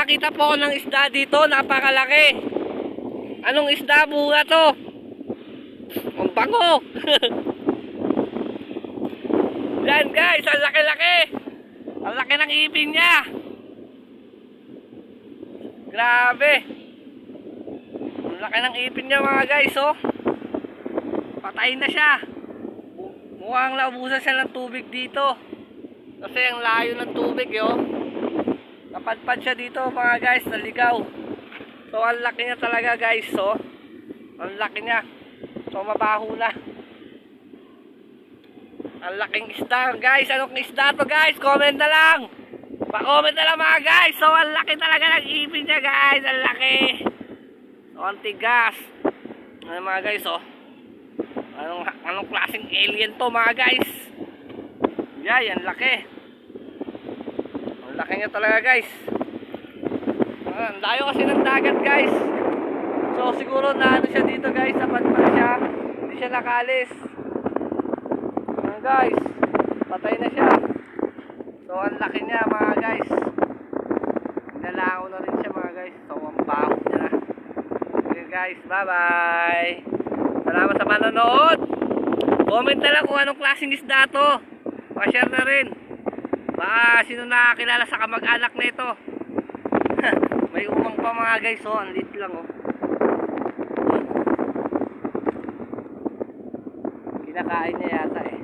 nakakita po ako ng isda dito, napakalaki. Anong isda bunga to? Ang bango. Yan guys, ang laki-laki. Ang laki ng ipin niya. Grabe. Ang laki ng ipin niya mga guys, oh. Patay na siya. Mukhang naubusan siya ng tubig dito. Kasi ang layo ng tubig, yo. Napadpad siya dito mga guys, naligaw. So ang laki niya talaga guys, so. Ang laki niya. So mabaho na. Ang laking isda guys. Anong isda to guys? Comment na lang. Pa-comment na lang mga guys. So ang laki talaga ng ipin niya guys. Ang laki. So ang tigas. Ano mga guys, oh. Anong klaseng alien to mga guys? Yan, laki. Ang laki niya talaga guys. Ang layo kasi ng dagat guys. So siguro na ano siya dito guys. Napadpad siya. Hindi siya nakalis. Ayan guys. Patay na siya. So ang laki niya mga guys. Nalakaw na rin siya mga guys. So ang baho niya na. Okay guys, bye bye. Salamat sa manonood. Comment na lang kung anong klaseng isda to. Pa-share na rin. Baka sino nakakilala sa kamag-anak nito. May umang pa mga guys, oh. Ang lit lang, oh. Kinakain niya yata, eh.